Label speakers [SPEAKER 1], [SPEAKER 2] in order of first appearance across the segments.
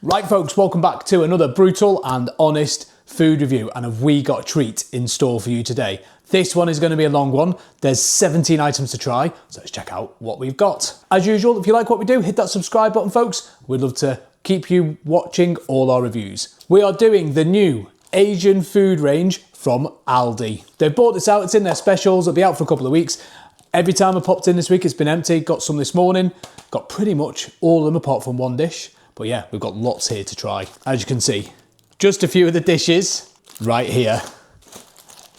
[SPEAKER 1] Right folks, welcome back to another brutal and honest food review, and have we got a treat in store for you today. This one is going to be a long one. There's 17 items to try, so let's check out what we've got. As usual, if you like what we do, hit that subscribe button folks. We'd love to keep you watching all our reviews. We are doing the new Asian food range from Aldi. They've brought this out, it's in their specials, it'll be out for a couple of weeks. Every time I popped in this week, it's been empty. Got some this morning, got pretty much all of them apart from one dish. But yeah, we've got lots here to try. As you can see, just a few of the dishes right here.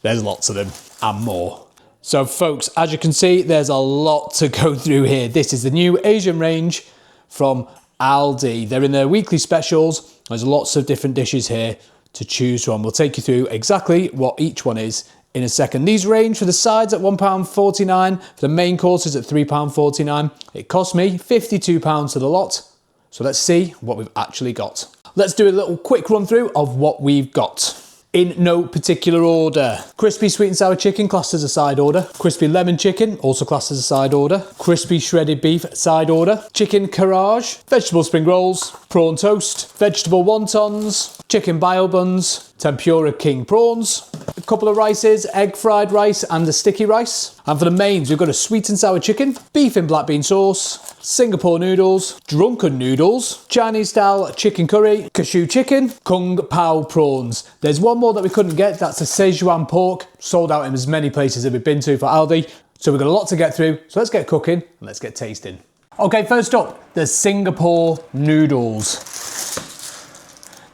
[SPEAKER 1] There's lots of them and more. So folks, as you can see, there's a lot to go through here. This is the new Asian range from Aldi. They're in their weekly specials. There's lots of different dishes here to choose from. We'll take you through exactly what each one is in a second. These range for the sides at £1.49, for the main courses at £3.49. It cost me £52 for the lot. So let's see what we've actually got. Let's do a little quick run through of what we've got. In no particular order. Crispy sweet and sour chicken classed as a side order. Crispy lemon chicken also classed as a side order. Crispy shredded beef side order. Chicken carrage. Vegetable spring rolls. Prawn toast. Vegetable wontons. Chicken bio buns. Tempura king prawns. A couple of rices, egg fried rice and a sticky rice. And for the mains, we've got a sweet and sour chicken, beef in black bean sauce, Singapore noodles, drunken noodles, Chinese style chicken curry, cashew chicken, kung pao prawns. There's one more that we couldn't get, that's a Szechuan pork, sold out in as many places as we've been to for Aldi. So we've got a lot to get through, so let's get cooking and let's get tasting. Okay, first up, the Singapore noodles.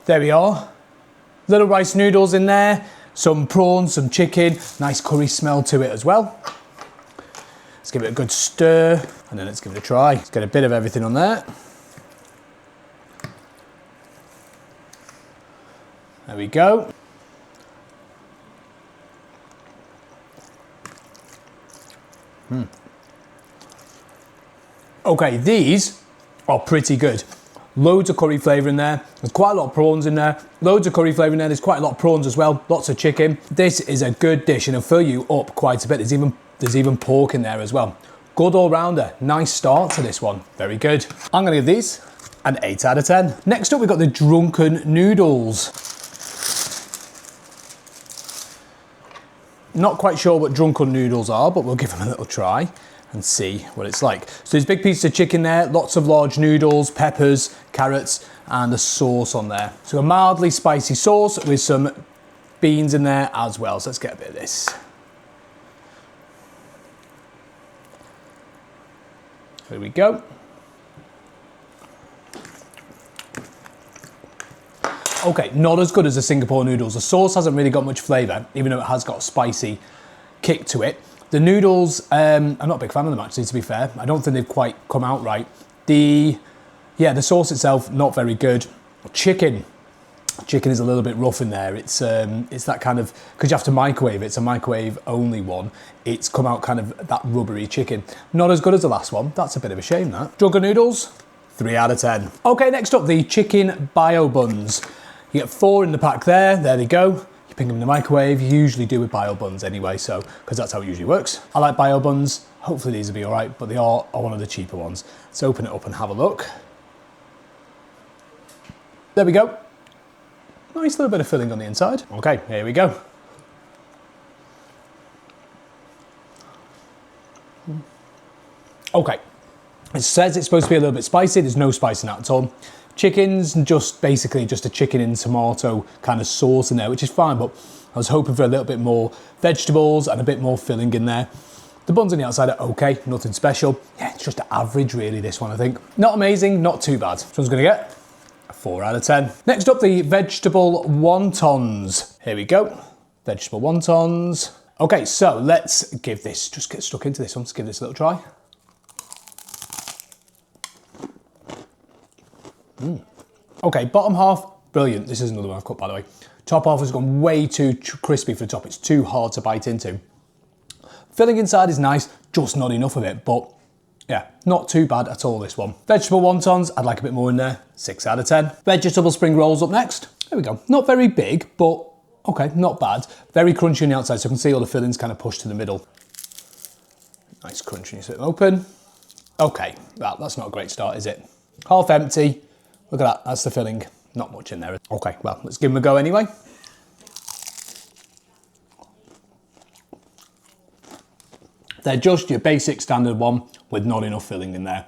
[SPEAKER 1] There we are. Little rice noodles in there, some prawns, some chicken, nice curry smell to it as well. Let's give it a good stir and then let's give it a try. Let's get a bit of everything on there. There we go. Okay, these are pretty good. Loads of curry flavour in there. There's quite a lot of prawns in there. Loads of curry flavour in there. There's quite a lot of prawns as well. Lots of chicken. This is a good dish and it'll fill you up quite a bit. There's even pork in there as well. Good all-rounder. Nice start to this one. Very good. I'm going to give these an 8 out of 10. Next up, we've got the drunken noodles. Not quite sure what drunken noodles are, but we'll give them a little try and see what it's like. So there's big pieces of chicken there, lots of large noodles, peppers, carrots, and a sauce on there. So a mildly spicy sauce with some beans in there as well. So let's get a bit of this. There we go. Okay, not as good as the Singapore noodles. The sauce hasn't really got much flavour, even though it has got a spicy kick to it. The noodles, I'm not a big fan of them actually, to be fair. I don't think they've quite come out right. The sauce itself, not very good. Chicken is a little bit rough in there. It's that kind of, because you have to microwave it, it's a microwave only one. It's come out kind of that rubbery chicken. Not as good as the last one. That's a bit of a shame, that. Drunken noodles, 3 out of 10. Okay, next up, the chicken bio buns. You get 4 in the pack there. There they go. You ping them in the microwave. You usually do with bio buns anyway, so because that's how it usually works. I like bio buns. Hopefully these will be all right, but they are one of the cheaper ones. Let's open it up and have a look. There we go. Nice little bit of filling on the inside. Okay, here we go. Okay, it says it's supposed to be a little bit spicy. There's no spice in that at all. Chicken's basically just a chicken in tomato kind of sauce in there, which is fine, but I was hoping for a little bit more vegetables and a bit more filling in there. The buns on the outside are okay, nothing special. Yeah, it's just average really, this one, I think. Not amazing, not too bad. This one's gonna get a 4 out of 10. Next up, the vegetable wontons. Here we go, vegetable wontons. Okay, so let's give this, just get stuck into this one. Let's give this a little try. Okay, bottom half, brilliant. This is another one I've cut, by the way. Top half has gone way too crispy for the top. It's too hard to bite into. Filling inside is nice, just not enough of it, but yeah, not too bad at all, this one. Vegetable wontons, I'd like a bit more in there, 6 out of 10. Vegetable spring rolls up next. There we go. Not very big, but okay, not bad. Very crunchy on the outside, so you can see all the fillings kind of pushed to the middle. Nice crunchy, you sit them open. Okay, well, that's not a great start, is it? Half empty. Look at that, that's the filling. Not much in there. Okay, well, let's give them a go anyway. They're just your basic standard one with not enough filling in there.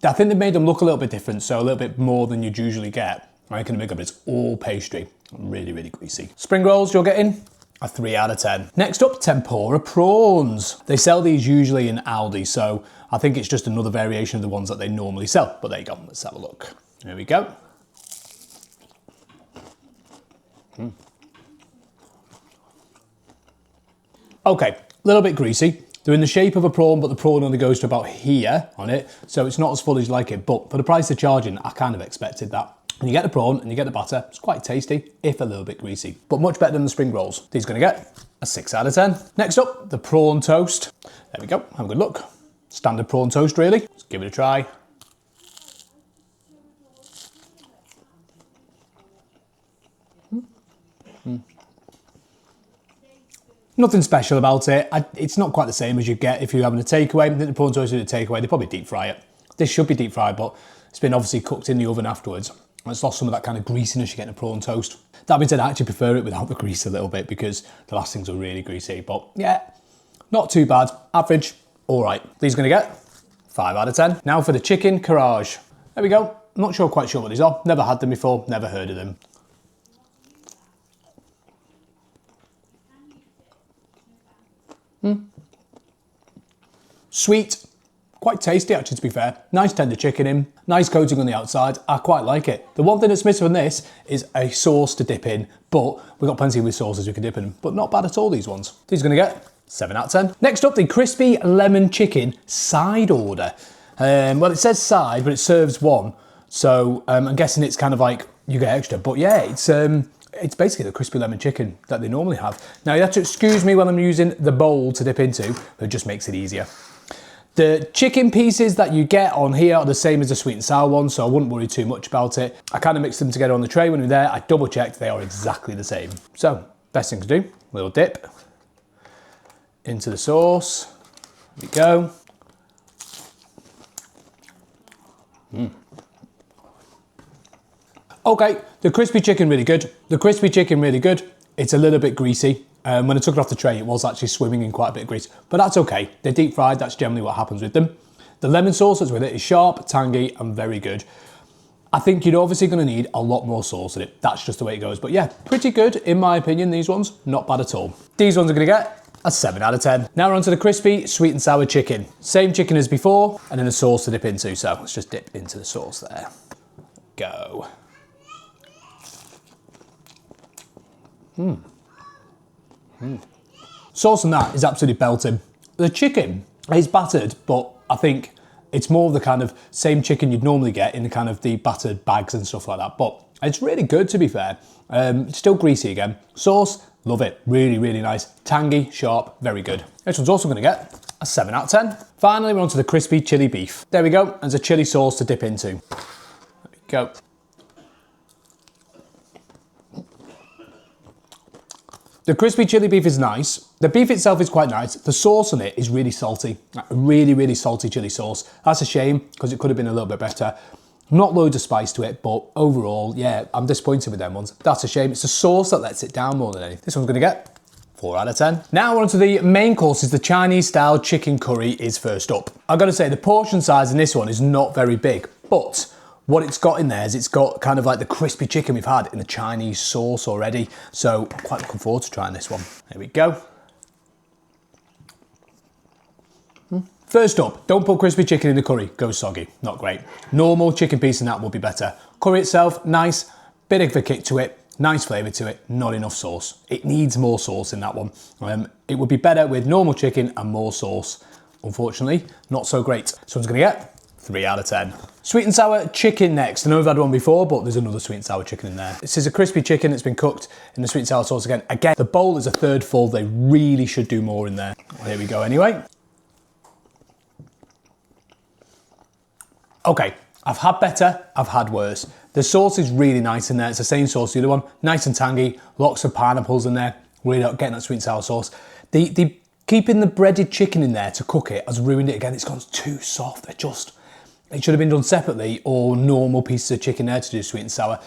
[SPEAKER 1] I think they made them look a little bit different, so a little bit more than you'd usually get. I reckon but it's all pastry. Really, really greasy. Spring rolls you're getting a 3 out of 10. Next up, tempura prawns. They sell these usually in Aldi, so I think it's just another variation of the ones that they normally sell. But there you go, let's have a look. Here we go. Okay, a little bit greasy. They're in the shape of a prawn, but the prawn only goes to about here on it, so it's not as full as you like it. But for the price they're charging, I kind of expected that. And you get the prawn and you get the batter. It's quite tasty, if a little bit greasy, but much better than the spring rolls. These are gonna get a 6 out of 10. Next up, the prawn toast. There we go, have a good look. Standard prawn toast, really. Let's give it a try. Nothing special about it. It's not quite the same as you get if you're having a takeaway. I think the prawn toast is a takeaway. They probably deep fry it. This should be deep fried, but it's been obviously cooked in the oven afterwards. It's lost some of that kind of greasiness you get in a prawn toast. That being said, I actually prefer it without the grease a little bit because the last things are really greasy. But yeah, not too bad. Average, all right. These are gonna get 5 out of 10. Now for the chicken carrage. There we go. I'm not quite sure what these are. Never had them before, never heard of them. Sweet, quite tasty actually, to be fair. Nice tender chicken in, nice coating on the outside. I quite like it. The one thing that's missing from this is a sauce to dip in, but we've got plenty of sauces we can dip in, but not bad at all, these ones. These are gonna get 7 out of 10. Next up, the crispy lemon chicken side order. Well, it says side, but it serves one. So I'm guessing it's kind of like you get extra, but yeah, it's basically the crispy lemon chicken that they normally have. Now you have to excuse me when I'm using the bowl to dip into, it just makes it easier. The chicken pieces that you get on here are the same as the sweet and sour ones, so I wouldn't worry too much about it. I kind of mixed them together on the tray when we were there. I double checked, they are exactly the same. So, best thing to do, little dip into the sauce. There we go. Okay, the crispy chicken really good. The crispy chicken really good. It's a little bit greasy. When I took it off the tray, it was actually swimming in quite a bit of grease, but that's okay. They're deep fried, that's generally what happens with them. The lemon sauce that's with it is sharp, tangy, and very good. I think you're obviously gonna need a lot more sauce in it. That's just the way it goes. But yeah, pretty good in my opinion, these ones. Not bad at all. These ones are gonna get a 7 out of 10. Now we're on to the crispy sweet and sour chicken. Same chicken as before, and then a sauce to dip into. So let's just dip into the sauce there. Go. Sauce on that is absolutely belting. The chicken is battered, but I think it's more of the kind of same chicken you'd normally get in the kind of the battered bags and stuff like that. But it's really good, to be fair. It's still greasy again. Sauce, love it. Really, really nice. Tangy, sharp, very good. This one's also gonna get a 7 out of 10. Finally, we're on to the crispy chili beef. There we go. There's a chili sauce to dip into. There we go. The crispy chili beef is nice. The beef itself is quite nice. The sauce on it is really salty. Like a really, really salty chili sauce. That's a shame because it could have been a little bit better. Not loads of spice to it, but overall, yeah, I'm disappointed with them ones. That's a shame. It's the sauce that lets it down more than anything. This one's gonna get 4 out of 10. Now we're on to the main courses. The Chinese style chicken curry is first up. I've got to say the portion size in this one is not very big, but what it's got in there is it's got kind of like the crispy chicken we've had in the Chinese sauce already. So I'm quite looking forward to trying this one. There we go. First up, don't put crispy chicken in the curry, goes soggy, not great. Normal chicken piece in that will be better. Curry itself, nice, bit of a kick to it, nice flavour to it, not enough sauce. It needs more sauce in that one. It would be better with normal chicken and more sauce. Unfortunately, not so great. So I'm gonna get 3 out of 10. Sweet and sour chicken next. I know we've had one before, but there's another sweet and sour chicken in there. This is a crispy chicken that's been cooked in the sweet and sour sauce again. Again, the bowl is a third full. They really should do more in there. There we go anyway. Okay, I've had better, I've had worse. The sauce is really nice in there. It's the same sauce, the other one, nice and tangy, lots of pineapples in there. Really not getting that sweet and sour sauce. Keeping the breaded chicken in there to cook it has ruined it again. It's gone too soft. it should have been done separately, or normal pieces of chicken there to do sweet and sour,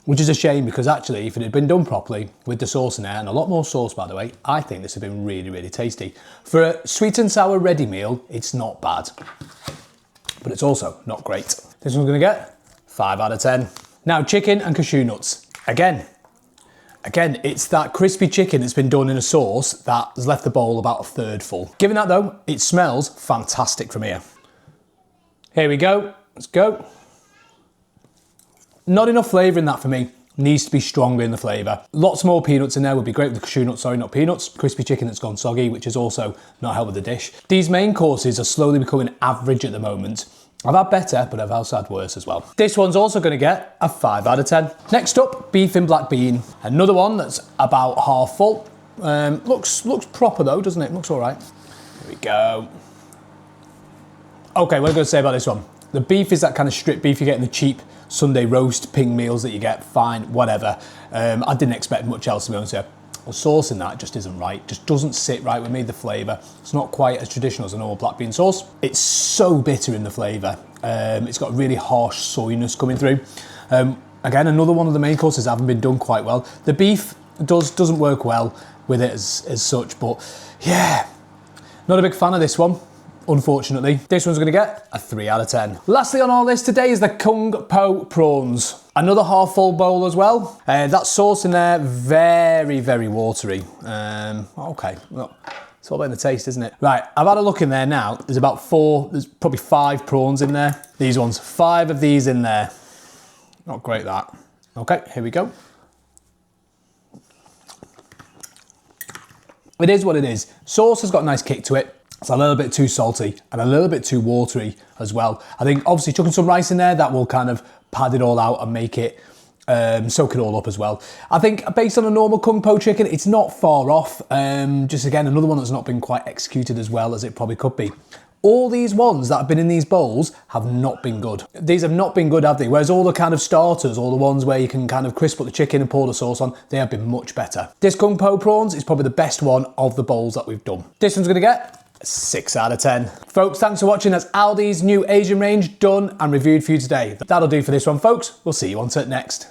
[SPEAKER 1] which is a shame because actually if it had been done properly with the sauce in there, and a lot more sauce by the way, I think this would have been really, really tasty. For a sweet and sour ready meal, it's not bad, but it's also not great. This one's gonna get 5 out of 10. Now, chicken and cashew nuts. Again, it's that crispy chicken that's been done in a sauce that has left the bowl about a third full. Given that though, it smells fantastic from here. Here we go, let's go. Not enough flavour in that for me. Needs to be stronger in the flavour. Lots more peanuts in there would be great with the cashew nuts, sorry, not peanuts. Crispy chicken that's gone soggy, which is also not helped with the dish. These main courses are slowly becoming average at the moment. I've had better, but I've also had worse as well. This one's also gonna get a 5 out of 10. Next up, beef in black bean. Another one that's about half full. Looks proper though, doesn't it? Looks all right. Here we go. Okay, what am I gonna say about this one? The beef is that kind of strip beef you get in the cheap Sunday roast ping meals that you get, fine, whatever. I didn't expect much else to be honest here. The sauce in that just isn't right, just doesn't sit right with me, the flavour. It's not quite as traditional as a normal black bean sauce. It's so bitter in the flavour. It's got really harsh soyness coming through. Again, another one of the main courses haven't been done quite well. The beef doesn't work well with it as such, but yeah, not a big fan of this one. Unfortunately, this one's gonna get a 3 out of 10. Lastly on our list today is the Kung Po prawns. Another half full bowl as well. That sauce in there, very, very watery. Okay, well, it's all about the taste, isn't it? Right, I've had a look in there now. There's probably 5 prawns in there. These ones, 5 of these in there. Not great that. Okay, here we go. It is what it is. Sauce has got a nice kick to it. It's a little bit too salty and a little bit too watery as well. I think obviously chucking some rice in there, that will kind of pad it all out and make it, soak it all up as well. I think based on a normal Kung Po chicken, it's not far off. Just again, another one that's not been quite executed as well as it probably could be. All these ones that have been in these bowls have not been good. These have not been good, have they? Whereas all the kind of starters, all the ones where you can kind of crisp up the chicken and pour the sauce on, they have been much better. This Kung Po prawns is probably the best one of the bowls that we've done. This one's gonna get 6 out of 10. Folks, thanks for watching. That's Aldi's new Asian range done and reviewed for you today. That'll do for this one, folks. We'll see you on to it next.